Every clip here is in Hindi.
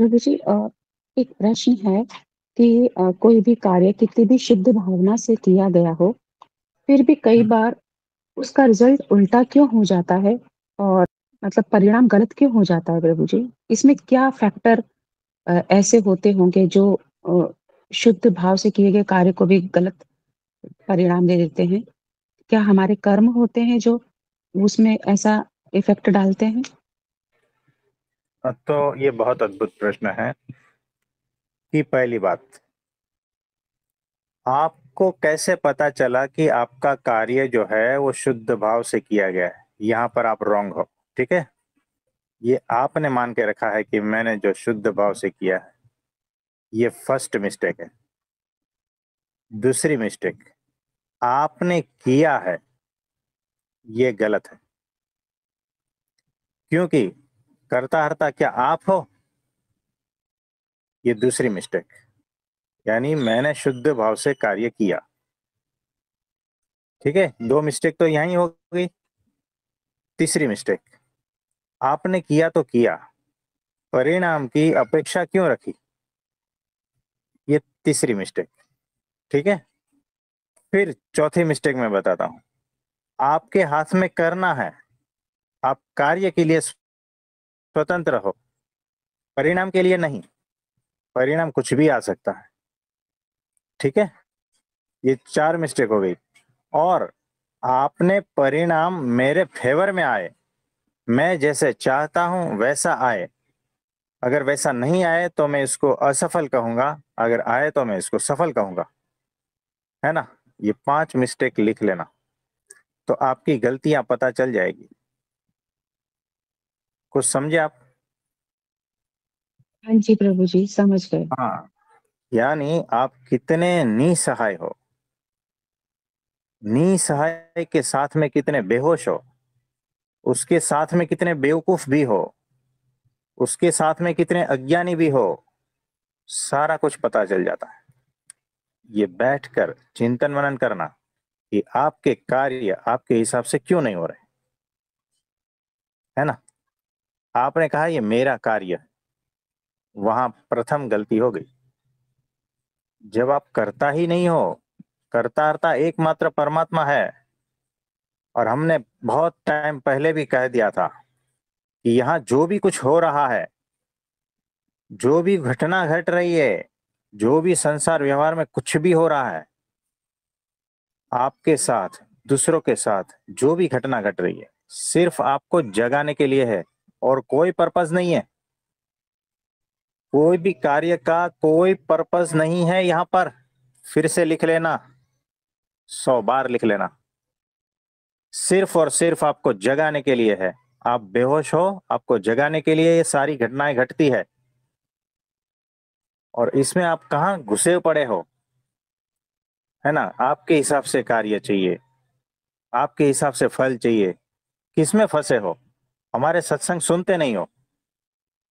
प्रभु जी एक प्रश्न है कि कोई भी कार्य कितनी भी शुद्ध भावना से किया गया हो, फिर भी कई हम्म। बार उसका रिजल्ट उल्टा क्यों हो जाता है और मतलब परिणाम गलत क्यों हो जाता है प्रभु जी? इसमें क्या फैक्टर ऐसे होते होंगे जो अ, शुद्ध भाव से किए गए कार्य को भी गलत परिणाम दे देते हैं? क्या हमारे कर्म होते हैं जो उसमें ऐसा इफेक्ट डालते हैं? तो ये बहुत अद्भुत प्रश्न है कि पहली बात, आपको कैसे पता चला कि आपका कार्य जो है वो शुद्ध भाव से किया गया है? यहाँ पर आप रॉन्ग हो। ठीक है, ये आपने मान के रखा है कि मैंने जो शुद्ध भाव से किया है, ये फर्स्ट मिस्टेक है। दूसरी मिस्टेक, आपने किया है, ये गलत है। क्योंकि करता हरता क्या आप हो? ये दूसरी मिस्टेक। यानी मैंने शुद्ध भाव से कार्य किया। ठीक है, दो मिस्टेक तो यहीं हो गई। तीसरी मिस्टेक, आपने किया तो किया, परिणाम की अपेक्षा क्यों रखी? ये तीसरी मिस्टेक। ठीक है, फिर चौथी मिस्टेक मैं बताता हूं। आपके हाथ में करना है, आप कार्य के लिए स्वतंत्र हो, परिणाम के लिए नहीं। परिणाम कुछ भी आ सकता है। ठीक है, ये चार मिस्टेक हो गई। और आपने परिणाम मेरे फेवर में आए, मैं जैसे चाहता हूं वैसा आए। अगर वैसा नहीं आए तो मैं इसको असफल कहूंगा, अगर आए तो मैं इसको सफल कहूंगा। है ना? ये पांच मिस्टेक लिख लेना, तो आपकी गलतियां पता चल जाएगी। कुछ समझे आप? हाँ जी प्रभु जी, समझ गए। हाँ, यानी आप कितने निसहाय हो, निसहाय के साथ में कितने बेहोश हो, उसके साथ में कितने बेवकूफ भी हो, उसके साथ में कितने अज्ञानी भी हो, सारा कुछ पता चल जाता है। ये बैठकर चिंतन मनन करना कि आपके कार्य आपके हिसाब से क्यों नहीं हो रहे। है ना? आपने कहा ये मेरा कार्य है, वहां प्रथम गलती हो गई। जब आप करता ही नहीं हो, करता हरता एकमात्र परमात्मा है। और हमने बहुत टाइम पहले भी कह दिया था कि यहाँ जो भी कुछ हो रहा है, जो भी घटना घट रही है, जो भी संसार व्यवहार में कुछ भी हो रहा है, आपके साथ, दूसरों के साथ जो भी घटना घट रही है, सिर्फ आपको जगाने के लिए है और कोई पर्पस नहीं है। कोई भी कार्य का कोई पर्पस नहीं है यहाँ पर। फिर से लिख लेना, 100 बार लिख लेना। सिर्फ और सिर्फ आपको जगाने के लिए है। आप बेहोश हो, आपको जगाने के लिए ये सारी घटनाएं घटती है। और इसमें आप कहाँ घुसे पड़े हो? है ना? आपके हिसाब से कार्य चाहिए, आपके हिसाब से फल चाहिए। किसमें फंसे हो? हमारे सत्संग सुनते नहीं हो।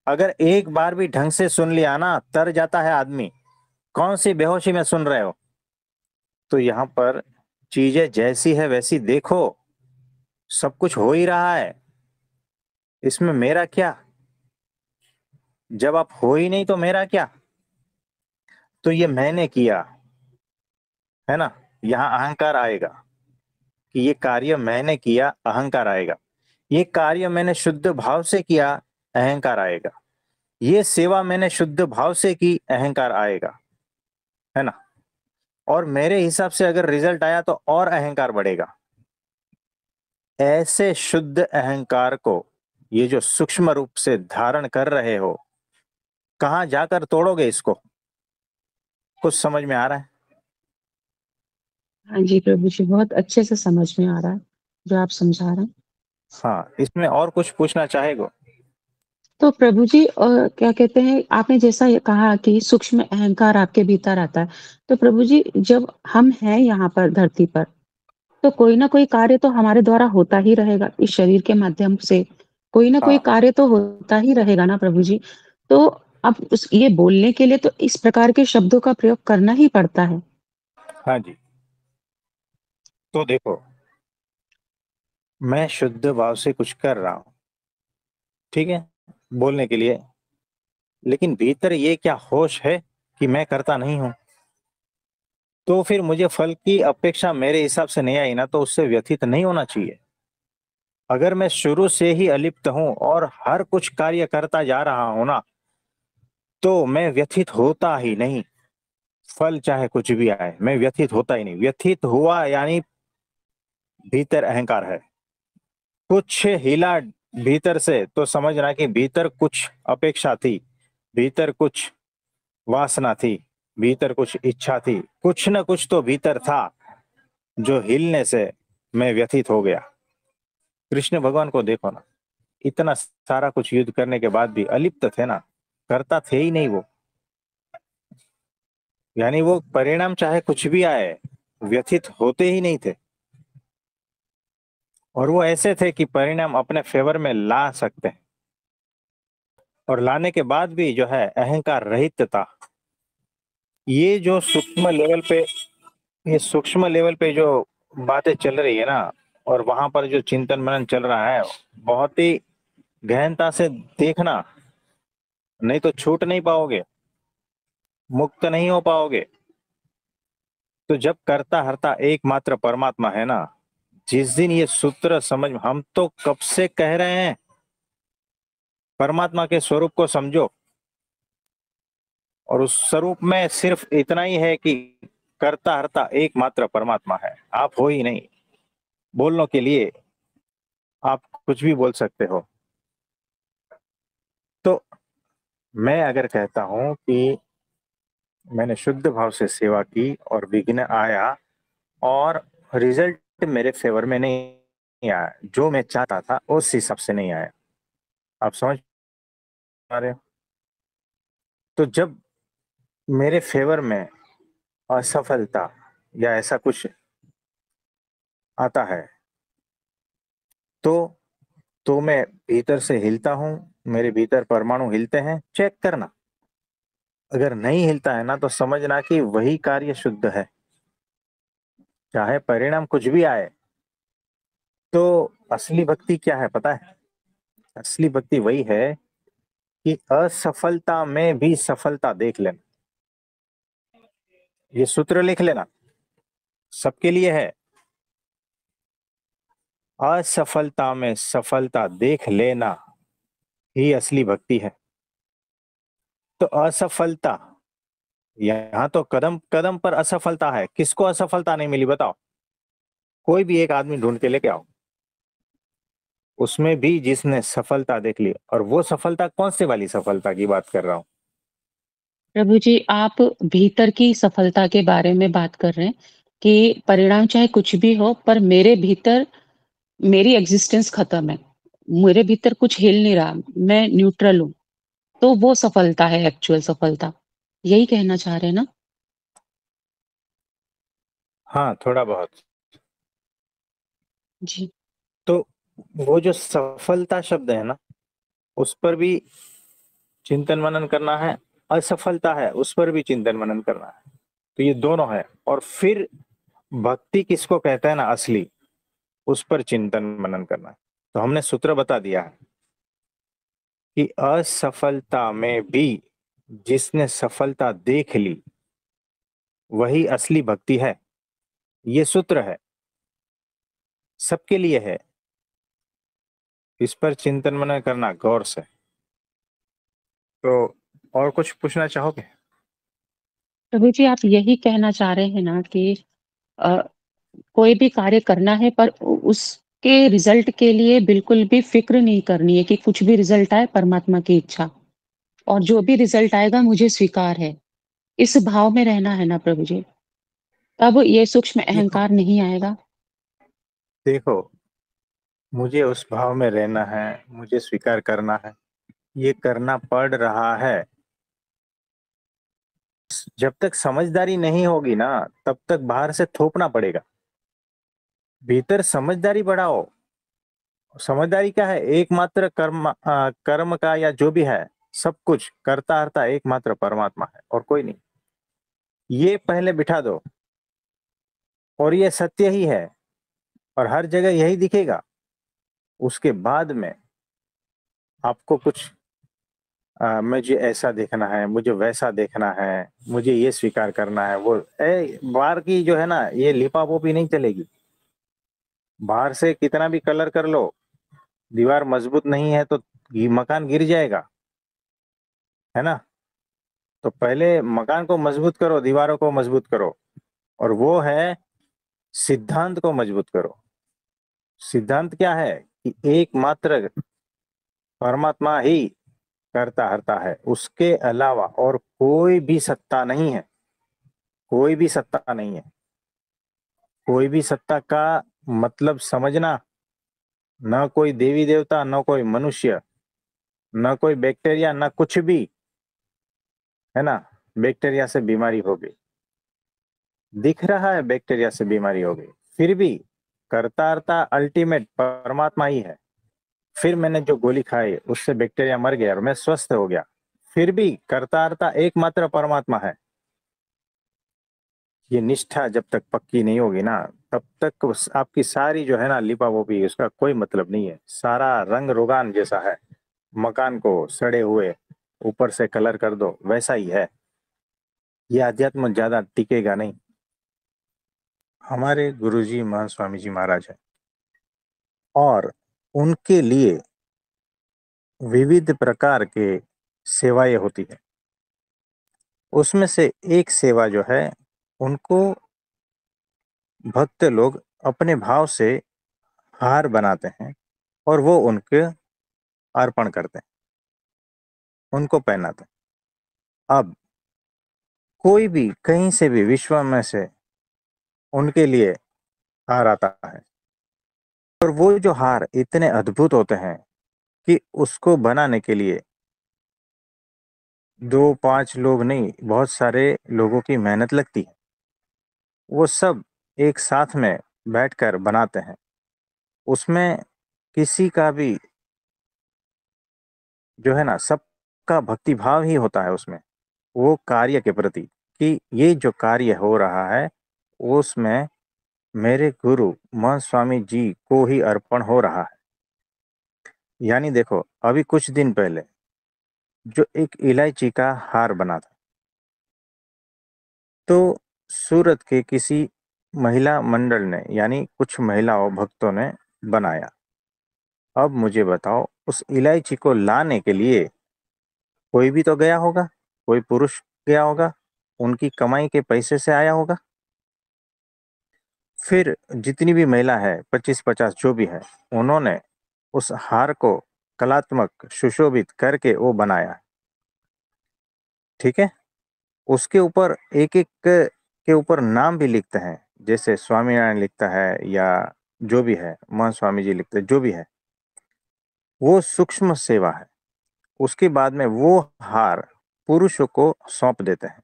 अगर एक बार भी ढंग से सुन लिया ना, तर जाता है आदमी। कौन सी बेहोशी में सुन रहे हो? तो यहाँ पर चीजें जैसी है वैसी देखो। सब कुछ हो ही रहा है, इसमें मेरा क्या? जब आप हो ही नहीं तो मेरा क्या? तो ये मैंने किया, है ना? यहाँ अहंकार आएगा कि ये कार्य मैंने किया, अहंकार आएगा। ये कार्य मैंने शुद्ध भाव से किया, अहंकार आएगा। ये सेवा मैंने शुद्ध भाव से की, अहंकार आएगा। है ना? और मेरे हिसाब से अगर रिजल्ट आया तो और अहंकार बढ़ेगा। ऐसे शुद्ध अहंकार को, ये जो सूक्ष्म रूप से धारण कर रहे हो, कहाँ जाकर तोड़ोगे इसको? कुछ समझ में आ रहा है? हाँ जी प्रभु जी, बहुत अच्छे से समझ में आ रहा है जो आप समझा रहे हैं। हाँ, इसमें और कुछ पूछना चाहेगो? तो प्रभु जी क्या कहते हैं, आपने जैसा ये कहा कि सूक्ष्म अहंकार आपके भीतर आता है। तो प्रभु जी, जब हम हैं यहाँ पर धरती पर, तो कोई ना कोई कार्य तो हमारे द्वारा होता ही रहेगा इस शरीर के माध्यम से। कोई ना कोई हाँ। कार्य तो होता ही रहेगा ना प्रभु जी। तो अब उस ये बोलने के लिए तो इस प्रकार के शब्दों का प्रयोग करना ही पड़ता है। हाँ जी, तो देखो, मैं शुद्ध भाव से कुछ कर रहा हूँ, ठीक है, बोलने के लिए लेकिन भीतर ये क्या होश है कि मैं करता नहीं हूं? तो फिर मुझे फल की अपेक्षा मेरे हिसाब से नहीं आई ना, तो उससे व्यथित नहीं होना चाहिए। अगर मैं शुरू से ही अलिप्त हूं और हर कुछ कार्य करता जा रहा हूं ना, तो मैं व्यथित होता ही नहीं। फल चाहे कुछ भी आए, मैं व्यथित होता ही नहीं। व्यथित हुआ यानी भीतर अहंकार है। कुछ हिला भीतर से तो समझना कि भीतर कुछ अपेक्षा थी, भीतर कुछ वासना थी, भीतर कुछ इच्छा थी, कुछ न कुछ तो भीतर था जो हिलने से मैं व्यथित हो गया। कृष्ण भगवान को देखो ना, इतना सारा कुछ युद्ध करने के बाद भी अलिप्त थे ना, करता थे ही नहीं वो। यानी वो परिणाम चाहे कुछ भी आए, व्यथित होते ही नहीं थे। और वो ऐसे थे कि परिणाम अपने फेवर में ला सकते हैं, और लाने के बाद भी जो है अहंकार रहित था। ये जो सूक्ष्म लेवल पे, ये सूक्ष्म लेवल पे जो बातें चल रही है ना, और वहां पर जो चिंतन मनन चल रहा है, बहुत ही गहनता से देखना, नहीं तो छूट नहीं पाओगे, मुक्त नहीं हो पाओगे। तो जब करता हरता एकमात्र परमात्मा है ना, जिस दिन ये सूत्र समझ, हम तो कब से कह रहे हैं परमात्मा के स्वरूप को समझो, और उस स्वरूप में सिर्फ इतना ही है कि करता हरता एकमात्र परमात्मा है, आप हो ही नहीं। बोलने के लिए आप कुछ भी बोल सकते हो। तो मैं अगर कहता हूं कि मैंने शुद्ध भाव से सेवा की और विघ्न आया, और रिजल्ट मेरे फेवर में नहीं आया, जो मैं चाहता था उस हिसाब से नहीं आया, आप समझ पा रहे हो? तो जब मेरे फेवर में असफलता या ऐसा कुछ आता है, तो मैं भीतर से हिलता हूं, मेरे भीतर परमाणु हिलते हैं, चेक करना। अगर नहीं हिलता है ना, तो समझना कि वही कार्य शुद्ध है, चाहे परिणाम कुछ भी आए। तो असली भक्ति क्या है पता है? असली भक्ति वही है कि असफलता में भी सफलता देख लेना। ये सूत्र लिख लेना, सबके लिए है। असफलता में सफलता देख लेना ही असली भक्ति है। तो असफलता, यहां तो कदम कदम पर असफलता है। किसको असफलता नहीं मिली बताओ? कोई भी एक आदमी ढूंढ के लेके आओ, उसमें भी जिसने सफलता देख ली। और वो सफलता कौन से वाली सफलता की बात कर रहा हूं? प्रभु जी, आप भीतर की सफलता के बारे में बात कर रहे हैं कि परिणाम चाहे कुछ भी हो, पर मेरे भीतर मेरी एग्ज़िस्टेंस खत्म है। मेरे भीतर कुछ हिल नहीं रहा, मैं न्यूट्रल हूँ, तो वो सफलता है एक्चुअल सफलता। यही कहना चाह रहे हैं ना? हाँ, थोड़ा बहुत। जी। तो वो जो सफलता शब्द है ना, उस पर भी चिंतन मनन करना है। असफलता है, उस पर भी चिंतन मनन करना है। तो ये दोनों है। और फिर भक्ति किसको कहते हैं ना असली, उस पर चिंतन मनन करना है। तो हमने सूत्र बता दिया है कि असफलता में भी जिसने सफलता देख ली, वही असली भक्ति है। ये सूत्र है, सबके लिए है। इस पर चिंतन मनन करना गौर से। तो और कुछ पूछना चाहोगे? प्रभु जी, आप यही कहना चाह रहे हैं ना कि अ, कोई भी कार्य करना है पर उसके रिज़ल्ट के लिए बिल्कुल भी फ़िक्र नहीं करनी है कि कुछ भी रिज़ल्ट आए परमात्मा की इच्छा और जो भी रिज़ल्ट आएगा मुझे स्वीकार है। इस भाव में रहना है ना प्रभु जी, तब ये सूक्ष्म देखो, अहंकार नहीं आएगा। देखो, मुझे उस भाव में रहना है, मुझे स्वीकार करना है, ये करना पड़ रहा है। जब तक समझदारी नहीं होगी ना, तब तक बाहर से थोपना पड़ेगा। भीतर समझदारी बढ़ाओ। समझदारी क्या है? एकमात्र कर्म का या जो भी है, सब कुछ करता हरता एकमात्र परमात्मा है और कोई नहीं। ये पहले बिठा दो, और ये सत्य ही है, और हर जगह यही दिखेगा। उसके बाद में आपको कुछ मुझे ऐसा देखना है, मुझे वैसा देखना है, मुझे ये स्वीकार करना है, वो बाहर की जो है ना, ये लिपापोपी नहीं चलेगी। बाहर से कितना भी कलर कर लो, दीवार मजबूत नहीं है तो मकान गिर जाएगा, है ना। तो पहले मकान को मजबूत करो, दीवारों को मजबूत करो, और वो है सिद्धांत को मजबूत करो। सिद्धांत क्या है कि एकमात्र परमात्मा ही करता हरता है, उसके अलावा और कोई भी सत्ता नहीं है। कोई भी सत्ता नहीं है। कोई भी सत्ता का मतलब समझना, न कोई देवी देवता, न कोई मनुष्य, न कोई बैक्टीरिया, न कुछ भी, है ना। बैक्टीरिया से बीमारी हो गई, दिख रहा है बैक्टीरिया से बीमारी हो गई, फिर भी करतारता अल्टीमेट परमात्मा ही है। फिर मैंने जो गोली खाई उससे बैक्टीरिया मर गया और मैं स्वस्थ हो गया, फिर भी करतारता एकमात्र परमात्मा है। ये निष्ठा जब तक पक्की नहीं होगी ना, तब तक आपकी सारी जो है ना लिपापोपी, उसका कोई मतलब नहीं है। सारा रंग रोगान जैसा है, मकान को सड़े हुए ऊपर से कलर कर दो वैसा ही है। ये अध्यात्म ज्यादा टिकेगा नहीं। हमारे गुरुजी महान स्वामी जी महाराज है, और उनके लिए विविध प्रकार के सेवाएं होती है। उसमें से एक सेवा जो है, उनको भक्त लोग अपने भाव से हार बनाते हैं और वो उनके अर्पण करते हैं, उनको पहनाते हैं। अब कोई भी कहीं से भी विश्व में से उनके लिए हार आता है, और वो जो हार इतने अद्भुत होते हैं कि उसको बनाने के लिए दो पांच लोग नहीं, बहुत सारे लोगों की मेहनत लगती है। वो सब एक साथ में बैठकर बनाते हैं। उसमें किसी का भी जो है ना, सबका भक्ति भाव ही होता है उसमें, वो कार्य के प्रति, कि ये जो कार्य हो रहा है उसमें मेरे गुरु महंत स्वामी जी को ही अर्पण हो रहा है। यानी देखो, अभी कुछ दिन पहले जो एक इलायची का हार बना था, तो सूरत के किसी महिला मंडल ने, यानी कुछ महिलाओं भक्तों ने बनाया। अब मुझे बताओ, उस इलायची को लाने के लिए कोई भी तो गया होगा, कोई पुरुष गया होगा, उनकी कमाई के पैसे से आया होगा। फिर जितनी भी महिला है, 25-50 जो भी है, उन्होंने उस हार को कलात्मक सुशोभित करके वो बनाया। ठीक है। उसके ऊपर एक एक के ऊपर नाम भी लिखते हैं, जैसे स्वामीनारायण लिखता है, या जो भी है, महंत स्वामी जी लिखते हैं, जो भी है, वो सूक्ष्म सेवा है। उसके बाद में वो हार पुरुषों को सौंप देते हैं।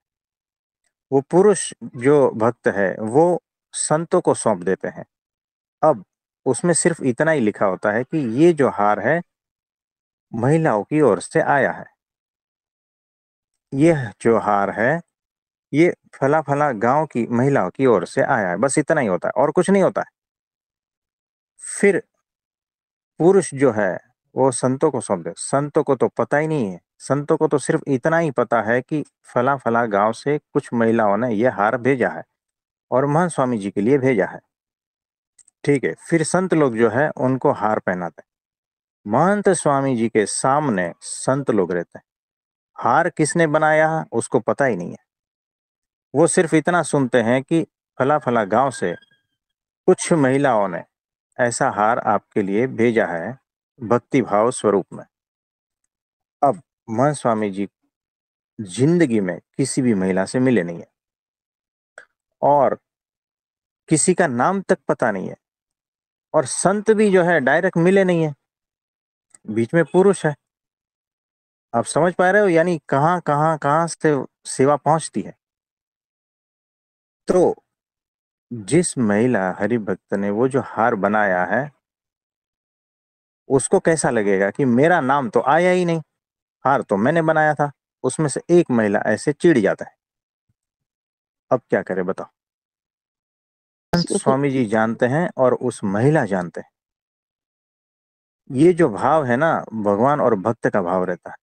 वो पुरुष जो भक्त है वो संतों को सौंप देते हैं। अब उसमें सिर्फ इतना ही लिखा होता है कि ये जो हार है महिलाओं की ओर से आया है। यह जो हार है ये फला फला गांव की महिलाओं की ओर से आया है, बस इतना ही होता है और कुछ नहीं होता है। फिर पुरुष जो है वो संतों को सौंप दे। संतों को तो पता ही नहीं है, संतों को तो सिर्फ इतना ही पता है कि फला फला गांव से कुछ महिलाओं ने यह हार भेजा है और महंत स्वामी जी के लिए भेजा है। ठीक है। फिर संत लोग जो है उनको हार पहनाते हैं। महंत स्वामी जी के सामने संत लोग रहते हैं, हार किसने बनाया उसको पता ही नहीं है। वो सिर्फ इतना सुनते हैं कि फला फला गांव से कुछ महिलाओं ने ऐसा हार आपके लिए भेजा है भक्ति भाव स्वरूप में। अब महंत स्वामी जी जिंदगी में किसी भी महिला से मिले नहीं है, और किसी का नाम तक पता नहीं है, और संत भी जो है डायरेक्ट मिले नहीं है, बीच में पुरुष है। आप समझ पा रहे हो, यानी कहाँ कहाँ कहाँ से सेवा पहुंचती है। तो जिस महिला हरि भक्त ने वो जो हार बनाया है, उसको कैसा लगेगा कि मेरा नाम तो आया ही नहीं, हार तो मैंने बनाया था। उसमें से एक महिला ऐसे चिढ़ जाता है। अब क्या करे बताओ। संत इसको तो स्वामी जी जानते हैं और उस महिला जानते हैं, ये जो भाव है ना, भगवान और भक्त का भाव रहता है।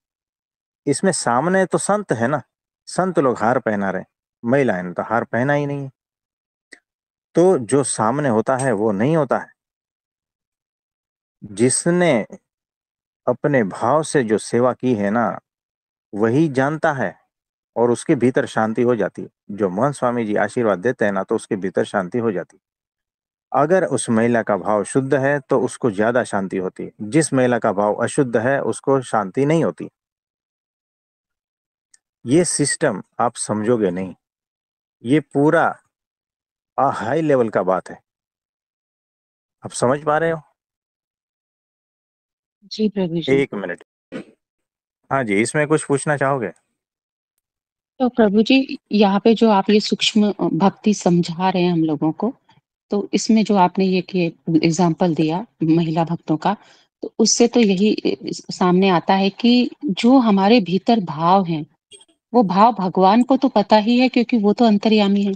इसमें सामने तो संत है ना, संत लोग हार पहना रहे, महिलाएं ने तो हार पहना ही नहीं है। तो जो सामने होता है वो नहीं होता है। जिसने अपने भाव से जो सेवा की है ना, वही जानता है, और उसके भीतर शांति हो जाती है। जो मोहन स्वामी जी आशीर्वाद देते हैं ना, तो उसके भीतर शांति हो जाती है। अगर उस महिला का भाव शुद्ध है तो उसको ज्यादा शांति होती है। जिस महिला का भाव अशुद्ध है उसको शांति नहीं होती। ये सिस्टम आप समझोगे नहीं। ये पूरा हाई लेवल का बात है। आप समझ पा रहे हो? जी प्रभु जी। 1 मिनट। हाँ जी, इसमें कुछ पूछना चाहोगे? तो प्रभु जी, यहाँ पे जो आप ये सूक्ष्म भक्ति समझा रहे हैं हम लोगों को, तो इसमें जो आपने ये कि एग्जाम्पल दिया महिला भक्तों का, तो उससे तो यही सामने आता है कि जो हमारे भीतर भाव हैं, वो भाव भगवान को तो पता ही है, क्योंकि वो तो अंतर्यामी है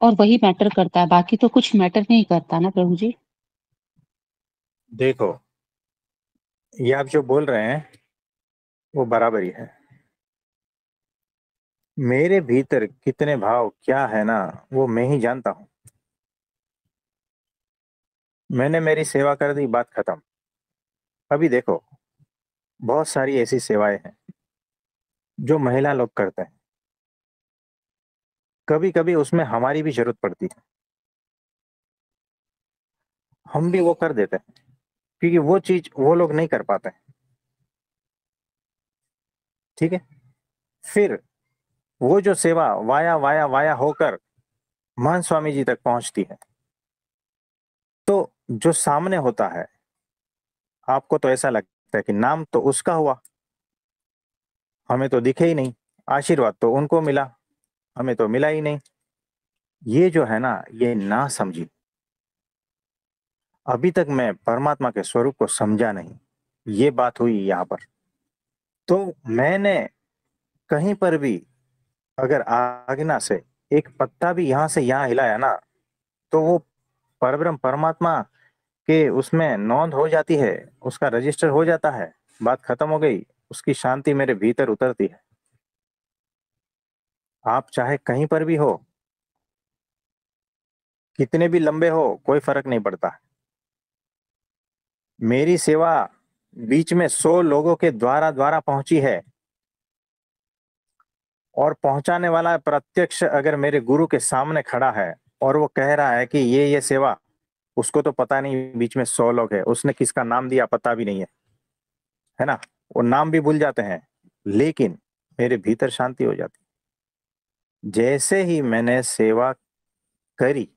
और वही मैटर करता है, बाकी तो कुछ मैटर नहीं करता ना प्रभु जी। देखो, ये आप जो बोल रहे हैं वो बराबर ही है। मेरे भीतर कितने भाव क्या है ना, वो मैं ही जानता हूं। मैंने मेरी सेवा कर दी, बात खत्म। अभी देखो, बहुत सारी ऐसी सेवाएं हैं जो महिला लोग करते हैं। कभी कभी उसमें हमारी भी जरूरत पड़ती है, हम भी वो कर देते हैं, क्योंकि वो चीज वो लोग नहीं कर पाते हैं। ठीक है। फिर वो जो सेवा वाया वाया वाया होकर महान स्वामी जी तक पहुंचती है, तो जो सामने होता है, आपको तो ऐसा लगता है कि नाम तो उसका हुआ, हमें तो दिखे ही नहीं। आशीर्वाद तो उनको मिला, हमें तो मिला ही नहीं। ये जो है ना, ये ना समझी। अभी तक मैं परमात्मा के स्वरूप को समझा नहीं। ये बात हुई यहाँ पर। तो मैंने कहीं पर भी अगर आज्ञा से एक पत्ता भी यहाँ से यहाँ हिलाया ना, तो वो परब्रह्म परमात्मा के उसमें नोंद हो जाती है, उसका रजिस्टर हो जाता है। बात खत्म हो गई। उसकी शांति मेरे भीतर उतरती है। आप चाहे कहीं पर भी हो, कितने भी लंबे हो, कोई फर्क नहीं पड़ता। मेरी सेवा बीच में 100 लोगों के द्वारा द्वारा पहुंची है, और पहुंचाने वाला प्रत्यक्ष अगर मेरे गुरु के सामने खड़ा है और वो कह रहा है कि ये सेवा, उसको तो पता नहीं बीच में 100 लोग है, उसने किसका नाम दिया पता भी नहीं है ना। वो नाम भी भूल जाते हैं, लेकिन मेरे भीतर शांति हो जाती। जैसे ही मैंने सेवा करी,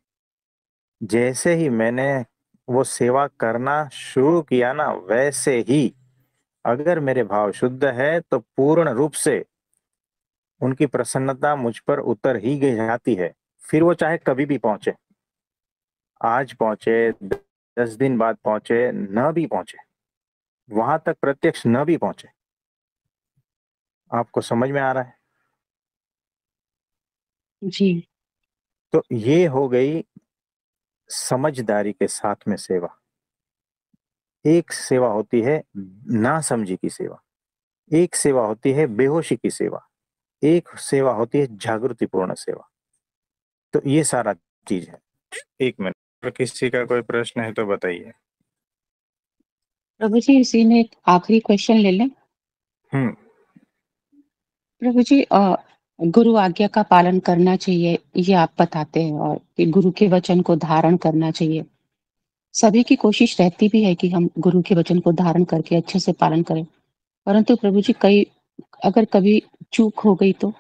जैसे ही मैंने वो सेवा करना शुरू किया ना, वैसे ही अगर मेरे भाव शुद्ध है तो पूर्ण रूप से उनकी प्रसन्नता मुझ पर उतर ही गई जाती है। फिर वो चाहे कभी भी पहुंचे, आज पहुंचे, 10 दिन बाद पहुंचे, न भी पहुंचे, वहां तक प्रत्यक्ष न भी पहुंचे। आपको समझ में आ रहा है? जी। तो ये हो गई समझदारी के साथ में सेवा। एक सेवा होती है ना समझी की सेवा, एक सेवा होती है बेहोशी की सेवा, एक सेवा होती है जागृतिपूर्ण सेवा। तो ये सारा चीज है। 1 मिनट, तो किसी का कोई प्रश्न है तो बताइए। प्रभु जी, इसी में एक आखिरी क्वेश्चन ले लें। हम्म। प्रभु जी, गुरु आज्ञा का पालन करना चाहिए, ये आप बताते हैं, और कि गुरु के वचन को धारण करना चाहिए। सभी की कोशिश रहती भी है कि हम गुरु के वचन को धारण करके अच्छे से पालन करें। परंतु प्रभु जी, कई अगर कभी चूक हो गई तो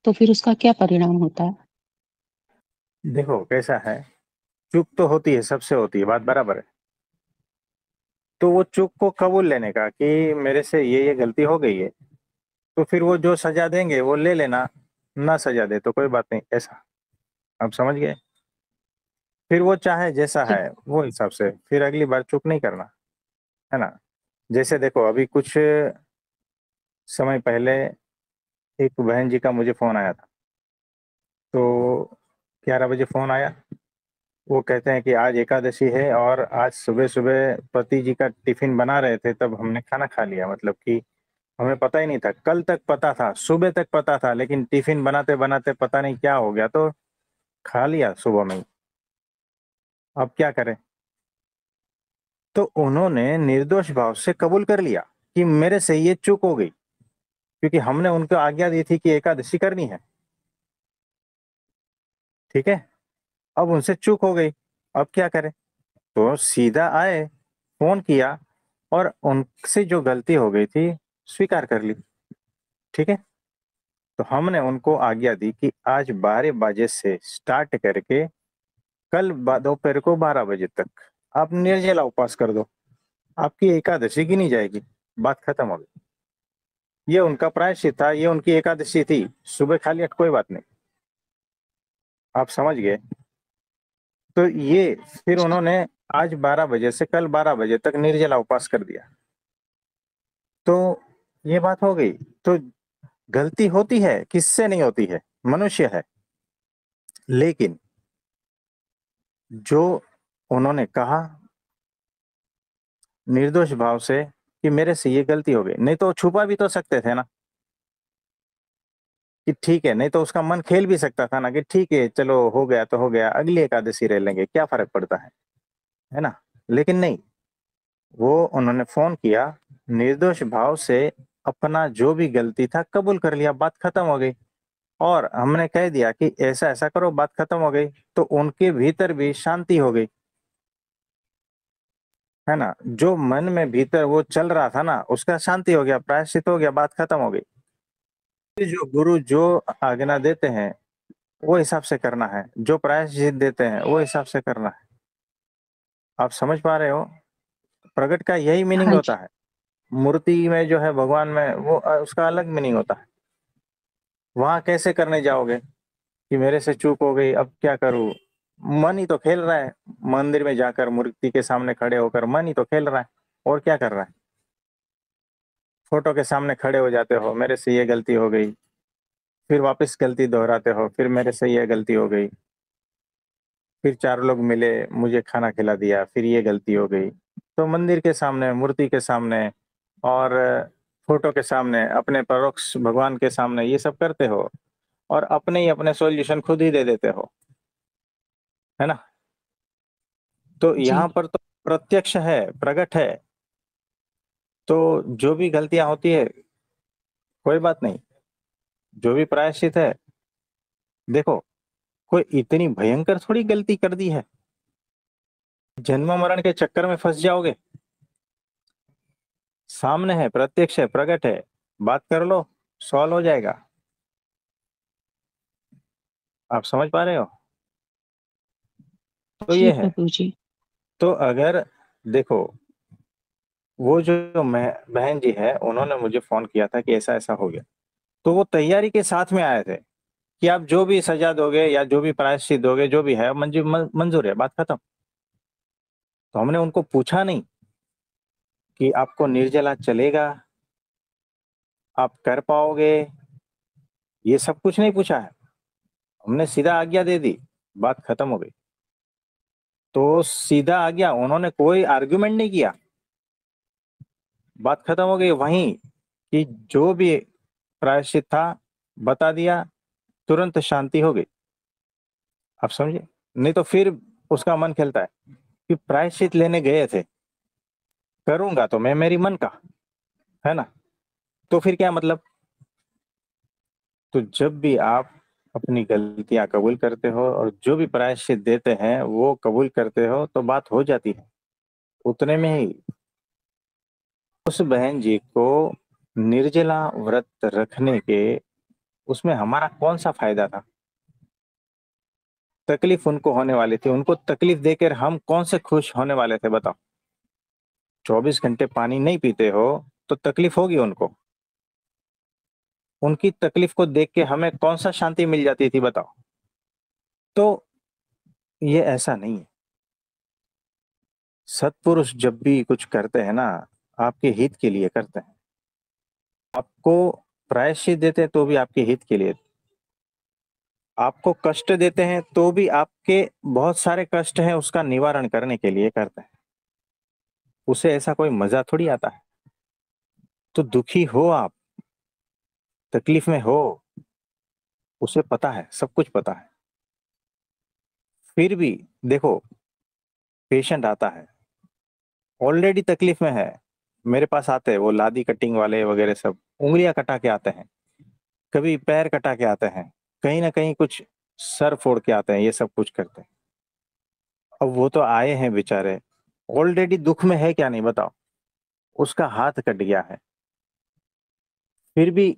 फिर उसका क्या परिणाम होता है? देखो कैसा है, चूक तो होती है, सबसे होती है, बात बराबर है। तो वो चूक को कबूल लेने का कि मेरे से ये गलती हो गई है, तो फिर वो जो सजा देंगे वो ले लेना, ना सजा दे तो कोई बात नहीं, ऐसा। आप समझ गए? फिर वो चाहे जैसा जी। है वो हिसाब से, फिर अगली बार चूक नहीं करना, है ना। जैसे देखो, अभी कुछ समय पहले एक बहन जी का मुझे फोन आया था। तो 11 बजे फोन आया, वो कहते हैं कि आज एकादशी है और आज सुबह सुबह पति जी का टिफिन बना रहे थे तब हमने खाना खा लिया, मतलब कि हमें पता ही नहीं था, कल तक पता था, सुबह तक पता था, लेकिन टिफिन बनाते बनाते पता नहीं क्या हो गया तो खा लिया सुबह में ही। अब क्या करें? तो उन्होंने निर्दोष भाव से कबूल कर लिया कि मेरे से ये चूक हो गई, क्योंकि हमने उनको आज्ञा दी थी कि एकादशी करनी है। ठीक है, अब उनसे चूक हो गई, अब क्या करें? तो सीधा आए, फोन किया और उनसे जो गलती हो गई थी स्वीकार कर ली। ठीक है, तो हमने उनको आज्ञा दी कि आज 12 बजे से स्टार्ट करके कल दोपहर को 12 बजे तक आप निर्जला उपवास कर दो, आपकी एकादशी गिनी जाएगी। बात खत्म हो गई। ये उनका प्रायश्चित था, ये उनकी एकादशी थी। सुबह खा लिया कोई बात नहीं, आप समझ गए? तो ये फिर जी, उन्होंने आज 12 बजे से कल 12 बजे तक निर्जला उपवास कर दिया। तो ये बात हो गई। तो गलती होती है, किससे नहीं होती है? मनुष्य है। लेकिन जो उन्होंने कहा निर्दोष भाव से कि मेरे से ये गलती हो गई, नहीं तो छुपा भी तो सकते थे ना कि ठीक है, नहीं तो उसका मन खेल भी सकता था ना कि ठीक है चलो हो गया तो हो गया, अगली एकादशी रह लेंगे, क्या फर्क पड़ता है ना? लेकिन नहीं, वो उन्होंने फोन किया, निर्दोष भाव से अपना जो भी गलती था कबूल कर लिया, बात खत्म हो गई। और हमने कह दिया कि ऐसा ऐसा करो, बात खत्म हो गई। तो उनके भीतर भी शांति हो गई, है ना? जो मन में भीतर वो चल रहा था ना, उसका शांति हो गया, प्रायश्चित हो गया, बात खत्म हो गई। फिर जो गुरु जो आज्ञा देते हैं वो हिसाब से करना है, जो प्रायश्चित देते हैं वो हिसाब से करना है। आप समझ पा रहे हो? प्रगट का यही मीनिंग हाँ होता जी, है। मूर्ति में जो है भगवान में वो उसका अलग मीनिंग होता है। वहां कैसे करने जाओगे कि मेरे से चूक हो गई, अब क्या करूं? मन ही तो खेल रहा है। मंदिर में जाकर मूर्ति के सामने खड़े होकर मन ही तो खेल रहा है, और क्या कर रहा है? फोटो के सामने खड़े हो जाते हो, मेरे से ये गलती हो गई, फिर वापस गलती दोहराते हो, फिर मेरे से ये गलती हो गई, फिर चार लोग मिले, मुझे खाना खिला दिया, फिर ये गलती हो गई। तो मंदिर के सामने, मूर्ति के सामने और फोटो के सामने, अपने परोक्ष भगवान के सामने ये सब करते हो और अपने ही अपने सॉल्यूशन खुद ही दे देते हो, है ना? तो जी, यहाँ पर तो प्रत्यक्ष है, प्रकट है। तो जो भी गलतियां होती है कोई बात नहीं, जो भी प्रायश्चित है, देखो कोई इतनी भयंकर थोड़ी गलती कर दी है, जन्म मरण के चक्कर में फंस जाओगे। सामने है, प्रत्यक्ष है, प्रकट है, बात कर लो, सॉल्व हो जाएगा। आप समझ पा रहे हो? तो जी ये है। प्रभु जी। तो अगर देखो, वो जो बहन जी है उन्होंने मुझे फोन किया था कि ऐसा ऐसा हो गया, तो वो तैयारी के साथ में आए थे कि आप जो भी सजा दोगे या जो भी प्रायश्चित दोगे, जो भी है मंजूर है, बात खत्म। तो हमने उनको पूछा नहीं कि आपको निर्जला चलेगा, आप कर पाओगे, ये सब कुछ नहीं पूछा है। हमने सीधा आज्ञा दे दी, बात खत्म हो गई। तो सीधा आज्ञा, उन्होंने कोई आर्गुमेंट नहीं किया, बात खत्म हो गई वहीं कि जो भी प्रायश्चित था बता दिया, तुरंत शांति हो गई। आप समझे? नहीं तो फिर उसका मन खेलता है कि प्रायश्चित लेने गए थे, करूंगा तो मैं मेरी मन का, है ना? तो फिर क्या मतलब? तो जब भी आप अपनी गलतियां कबूल करते हो और जो भी प्रायश्चित देते हैं वो कबूल करते हो तो बात हो जाती है उतने में ही। उस बहन जी को निर्जला व्रत रखने के, उसमें हमारा कौन सा फायदा था? तकलीफ उनको होने वाली थी, उनको तकलीफ देकर हम कौन से खुश होने वाले थे बताओ? 24 घंटे पानी नहीं पीते हो तो तकलीफ होगी उनको, उनकी तकलीफ को देख के हमें कौन सा शांति मिल जाती थी बताओ? तो ये ऐसा नहीं है। सत्पुरुष जब भी कुछ करते हैं ना, आपके हित के लिए करते हैं। आपको प्रायश्चित देते हैं तो भी आपके हित के लिए। आपको कष्ट देते हैं तो भी आपके बहुत सारे कष्ट हैं उसका निवारण करने के लिए करते हैं। उसे ऐसा कोई मजा थोड़ी आता है। तो दुखी हो आप, तकलीफ में हो, उसे पता है, सब कुछ पता है। फिर भी देखो, पेशेंट आता है, ऑलरेडी तकलीफ में है, मेरे पास आते हैं वो लादी कटिंग वाले वगैरह, सब उंगलियां कटा के आते हैं, कभी पैर कटा के आते हैं, कहीं ना कहीं कुछ सर फोड़ के आते हैं, ये सब कुछ करते हैं। अब वो तो आए हैं बेचारे, ऑलरेडी दुख में है, क्या नहीं बताओ, उसका हाथ कट गया है। फिर भी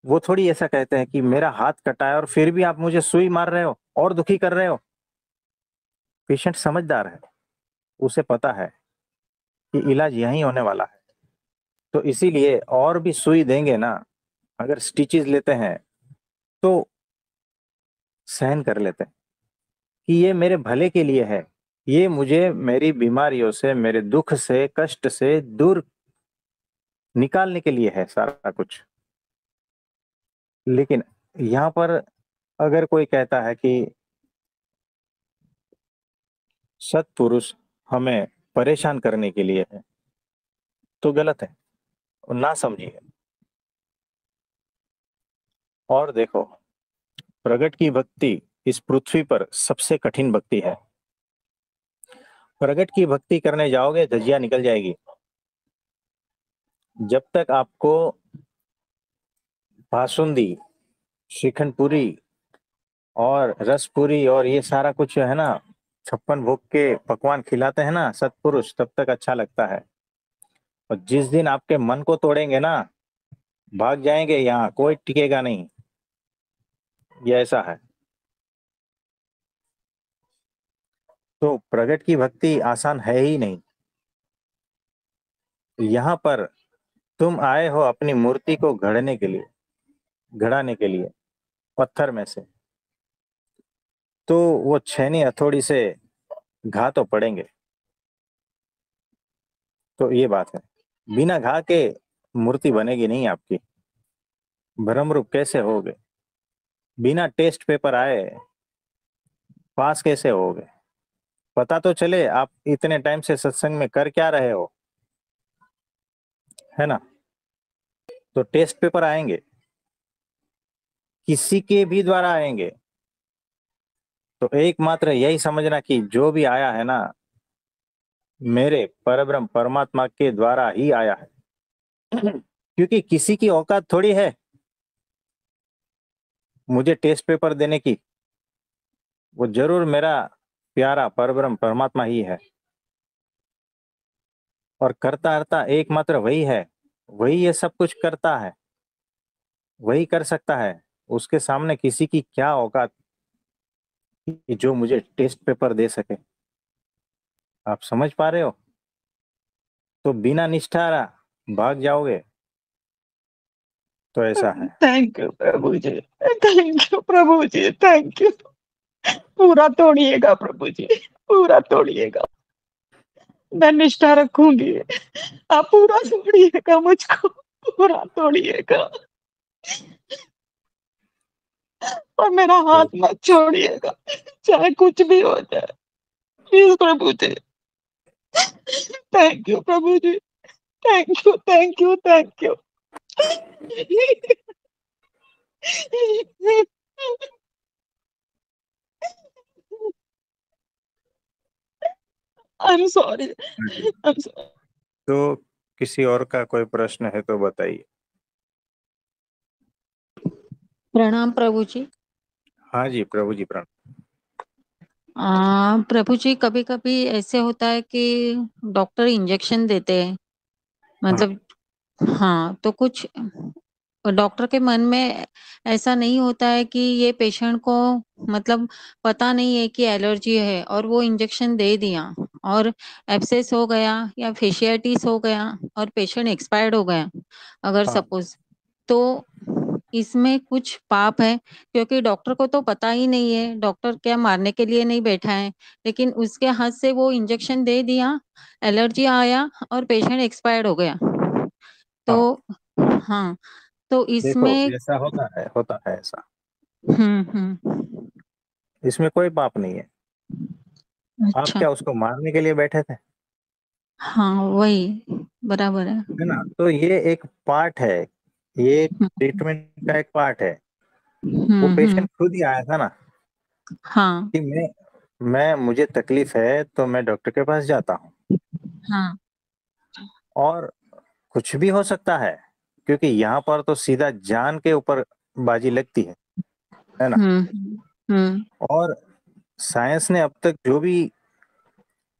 वो थोड़ी ऐसा कहते हैं कि मेरा हाथ कटा है और फिर भी आप मुझे सुई मार रहे हो और दुखी कर रहे हो। पेशेंट समझदार है, उसे पता है कि इलाज यहीं होने वाला है, तो इसीलिए और भी सुई देंगे ना, अगर स्टिचेस लेते हैं तो सहन कर लेते हैं कि ये मेरे भले के लिए है, ये मुझे मेरी बीमारियों से, मेरे दुख से, कष्ट से दूर निकालने के लिए है सारा कुछ। लेकिन यहाँ पर अगर कोई कहता है कि सत्पुरुष हमें परेशान करने के लिए है, तो गलत है, और ना समझिए। और देखो, प्रगट की भक्ति इस पृथ्वी पर सबसे कठिन भक्ति है। प्रगट की भक्ति करने जाओगे धज्जियां निकल जाएगी। जब तक आपको बासुंदी, श्रीखंड पूरी और रस पूरी और ये सारा कुछ है ना, 56 भोग के पकवान खिलाते हैं ना सत्पुरुष, तब तक अच्छा लगता है। और जिस दिन आपके मन को तोड़ेंगे ना, भाग जाएंगे, यहाँ कोई टिकेगा नहीं, ये ऐसा है। तो प्रगट की भक्ति आसान है ही नहीं। यहाँ पर तुम आए हो अपनी मूर्ति को गढ़ने के लिए, गढ़ाने के लिए पत्थर में से, तो वो छेनी हथौड़ी से घा तो पड़ेंगे। तो ये बात है, बिना घा के मूर्ति बनेगी नहीं आपकी। भ्रमरूप कैसे होगे, बिना टेस्ट पेपर आए पास कैसे होगे? पता तो चले आप इतने टाइम से सत्संग में कर क्या रहे हो, है ना? तो टेस्ट पेपर आएंगे, किसी के भी द्वारा आएंगे, तो एकमात्र यही समझना कि जो भी आया है ना, मेरे परब्रह्म परमात्मा के द्वारा ही आया है। क्योंकि किसी की औकात थोड़ी है मुझे टेस्ट पेपर देने की, वो जरूर मेरा प्यारा परब्रह्म परमात्मा ही है। और करता हरता एकमात्र वही है, वही ये सब कुछ करता है, वही कर सकता है। उसके सामने किसी की क्या औकात कि जो मुझे टेस्ट पेपर दे सके। आप समझ पा रहे हो? तो बिना निष्ठा भाग जाओगे, तो ऐसा है। Thank you Prabhu ji, thank you Prabhu ji, thank you. पूरा तोड़िएगा प्रभु जी, पूरा तोड़िएगा, मैं निष्ठा रखूंगी। आप पूरा तोड़िएगा मुझको, पूरा तोड़िएगा, और मेरा हाथ तो मत छोड़िएगा, चाहे कुछ भी हो जाए, please Prabhu ji. Thank you Prabhu ji, thank you, thank you, thank you. I am sorry, हाँ जी। आई एम सॉरी। तो किसी और का कोई प्रश्न है तो बताइए। प्रणाम प्रभु जी। हाँ जी प्रभु जी, प्रणाम। प्रभु जी, कभी कभी ऐसे होता है कि डॉक्टर इंजेक्शन देते हैं, हाँ मतलब हाँ, तो कुछ डॉक्टर के मन में ऐसा नहीं होता है कि ये पेशेंट को मतलब पता नहीं है कि एलर्जी है, और वो इंजेक्शन दे दिया और एब्सेस हो गया या फेशियाटिस हो गया और पेशेंट एक्सपायर्ड हो गया, अगर हाँ। सपोज, तो इसमें कुछ पाप है? क्योंकि डॉक्टर को तो पता ही नहीं है, डॉक्टर क्या मारने के लिए नहीं बैठा है, लेकिन उसके हाथ से वो इंजेक्शन दे दिया, एलर्जी आया और पेशेंट एक्सपायर्ड हो गया। हाँ तो हाँ, तो देखो, इसमें ऐसा होता है ऐसा। इसमें कोई पाप नहीं है। आप अच्छा। क्या उसको मारने के लिए बैठे थे? हाँ, वही, बराबर है। है ना? तो ये एक पार्ट है, ये हुँ, ट्रीटमेंट का एक पार्ट है। वो हुँ, हुँ। पेशेंट खुद ही आया था ना हाँ, कि मैं मुझे तकलीफ है तो मैं डॉक्टर के पास जाता हूँ, हाँ। और कुछ भी हो सकता है, क्योंकि यहाँ पर तो सीधा जान के ऊपर बाजी लगती है ना? हुँ, हुँ, हुँ, और साइंस ने अब तक जो भी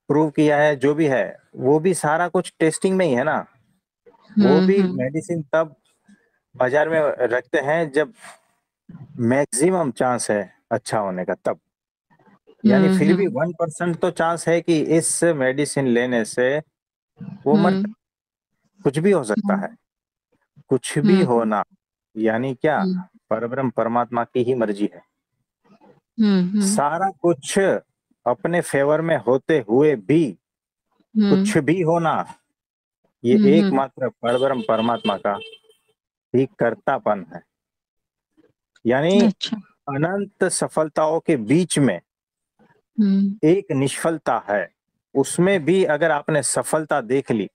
प्रूव किया है, जो भी है, वो भी सारा कुछ टेस्टिंग में ही है ना। वो हुँ, भी हुँ, मेडिसिन तब बाजार में रखते हैं जब मैक्सिमम चांस है अच्छा होने का, तब। यानी हुँ, फिर भी हुँ, 1% तो चांस है कि इस मेडिसिन लेने से वो मर हुँ, जाए। कुछ भी हो सकता है, कुछ भी हुँ, होना, यानी क्या? हुँ, परब्रह्म परमात्मा की ही मर्जी है। हुँ, हुँ, सारा कुछ अपने फेवर में होते हुए भी हुँ, कुछ भी होना, ये हुँ, हुँ। एकमात्र परब्रह्म परमात्मा का ही कर्तापन है। यानी अच्छा। अनंत सफलताओं के बीच में हुँ, एक निष्फलता है, उसमें भी अगर आपने सफलता देख ली,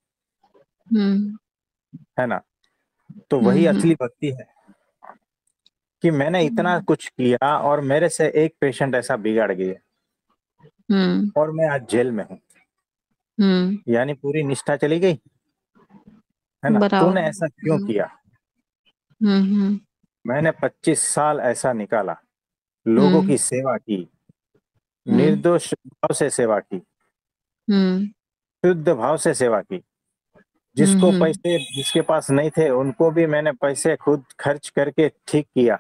हुँ, है ना, तो हुँ, वही हुँ, असली भक्ति है। कि मैंने इतना कुछ किया और मेरे से एक पेशेंट ऐसा बिगाड़ गया हुँ, और मैं आज जेल में हूँ, हुँ, यानी पूरी निष्ठा चली गई, है ना? बराबर। तूने ऐसा क्यों हुँ, किया? हुँ, हुँ, मैंने 25 साल ऐसा निकाला, लोगों हुँ, की सेवा की, हुँ, निर्दोष भाव से सेवा की, हुँ, शुद्ध भाव से सेवा की। हुँ, जिसको हुँ, पैसे जिसके पास नहीं थे, उनको भी मैंने पैसे खुद खर्च करके ठीक किया।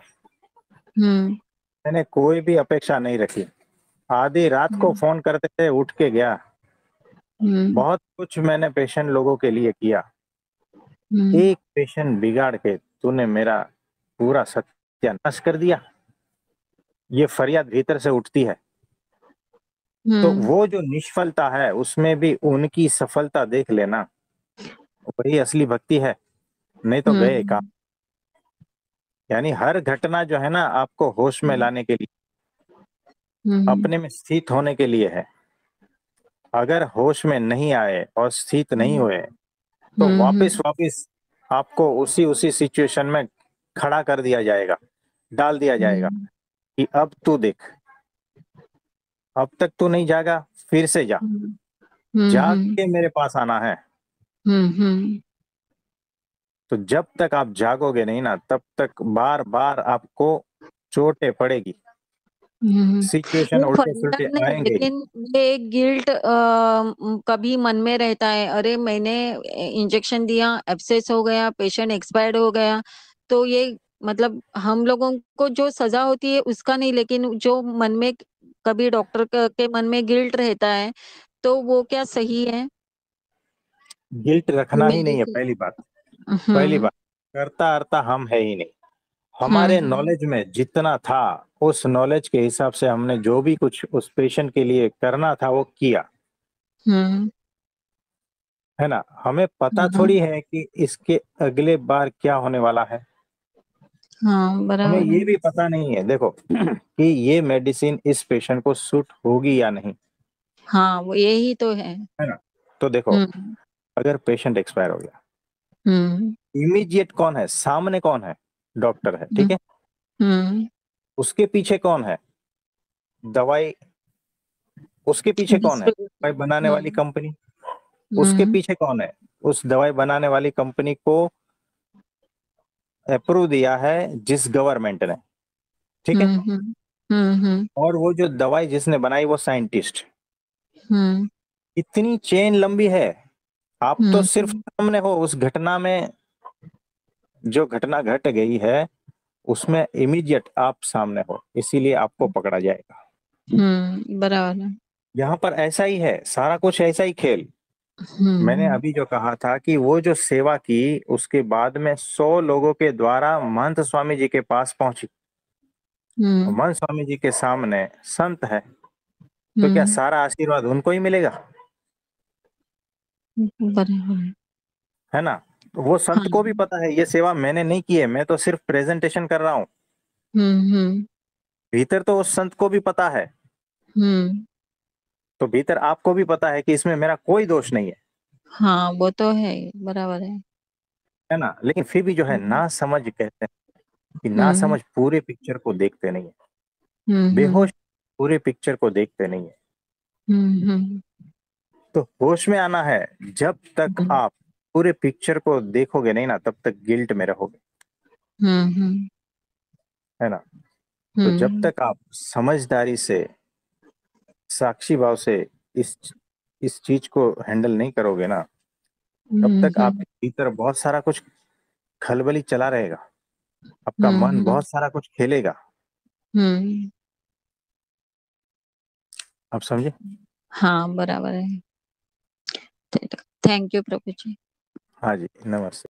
हुँ, मैंने कोई भी अपेक्षा नहीं रखी। आधी रात को हुँ, फ़ोन करते थे, उठ के गया। हुँ, बहुत कुछ मैंने पेशेंट लोगों के लिए किया। हुँ, एक पेशेंट बिगाड़ के तूने मेरा पूरा सत्यानाश कर दिया, ये फरियाद भीतर से उठती है। तो हुँ, वो जो निष्फलता है, उसमें भी उनकी सफलता देख लेना, वही असली भक्ति है, नहीं तो हुँ, गए काम। यानी हर घटना जो है ना, आपको होश में लाने के लिए, हुँ, अपने में स्थित होने के लिए है। अगर होश में नहीं आए और स्थित नहीं हुए, तो हुँ, वापस हुँ, वापस आपको उसी उसी सिचुएशन में खड़ा कर दिया जाएगा, डाल दिया जाएगा हुँ, कि अब तू देख, अब तक तू नहीं जागा, फिर से जा, हुँ, हुँ, जाग हुँ, के मेरे पास आना है। हुँ, हुँ, तो जब तक आप जागोगे नहीं ना, तब तक बार बार आपको चोटें पड़ेगी, हुँ। सिचुएशन वो उल्टे फर्दर सुलटे नहीं, आएंगे ही। लेकिन ये गिल्ट कभी मन में रहता है, अरे मैंने इंजेक्शन दिया, एब्सेस हो गया, पेशेंट एक्सपायर्ड हो गया, तो ये मतलब हम लोगों को जो सजा होती है उसका नहीं, लेकिन जो मन में कभी डॉक्टर के मन में गिल्ट रहता है, तो वो क्या सही है? गिल्ट रखना ही मेरे नहीं है, से। पहली बात। पहली हुँ, बात, करता अरता हम है ही नहीं। हुँ, हमारे हुँ, नॉलेज में जितना था, उस नॉलेज के हिसाब से हमने जो भी कुछ उस पेशेंट के लिए करना था वो किया, हुँ, है ना? हमें पता हुँ, थोड़ी है कि इसके अगले बार क्या होने वाला है। हाँ, हमें बराबर है। ये भी पता नहीं है, देखो कि ये मेडिसिन इस पेशेंट को सूट होगी या नहीं, हाँ, वो यही तो है। है ना? तो देखो, हुँ, अगर पेशेंट एक्सपायर हो गया, हुँ, इमीडिएट कौन है सामने? कौन है? डॉक्टर है, हुँ, ठीक है? हुँ, उसके पीछे कौन है? दवाई। उसके पीछे कौन है? डिस्ट्रीब्यूटर। दवाई बनाने वाली हुँ, कंपनी। उसके हुँ, पीछे कौन है? उस दवाई बनाने वाली कंपनी को अप्रूव दिया है जिस गवर्नमेंट ने, ठीक है? हुँ, हुँ, हुँ, हुँ, और वो जो दवाई जिसने बनाई वो साइंटिस्ट। हुँ, इतनी चेन लंबी है। आप तो हुँ, सिर्फ सामने हो उस घटना में, जो घटना घट गई है उसमें इमीडिएट आप सामने हो, इसीलिए आपको पकड़ा जाएगा। हुँ, बराबर है। यहाँ पर ऐसा ही है, सारा कुछ ऐसा ही खेल। मैंने हुँ, अभी जो कहा था कि वो जो सेवा की, उसके बाद में 100 लोगों के द्वारा महंत स्वामी जी के पास पहुंची। हुँ, महंत स्वामी जी के सामने संत है, तो क्या हुँ, सारा आशीर्वाद उनको ही मिलेगा? बराबर है। है ना? तो वो हाँ, संत को भी पता है ये सेवा मैंने नहीं की है, मैं तो सिर्फ प्रेजेंटेशन कर रहा हूँ। हुँ, हुँ, भीतर तो उस संत को भी पता है, तो भीतर आपको भी पता है कि इसमें मेरा कोई दोष नहीं है, हाँ वो तो है, बराबर है ना। लेकिन फिर भी जो है ना समझ कहते हैं कि ना हम्म समझ पूरे पिक्चर को देखते नहीं है, हम्म बेहोश पूरे पिक्चर को देखते नहीं है। हम्म तो होश में आना है, जब तक आप पूरे पिक्चर को देखोगे नहीं ना, तब तक गिल्ट में रहोगे, हम्म है ना। तो जब तक आप समझदारी से, साक्षी भाव से इस इस चीज को हैंडल नहीं करोगे ना, तब तक आपके भीतर बहुत सारा कुछ खलबली चला रहेगा, आपका मन बहुत सारा कुछ खेलेगा। हम्म आप समझे? हाँ बराबर है। थैंक यू प्रभु जी। हाँ जी, नमस्ते।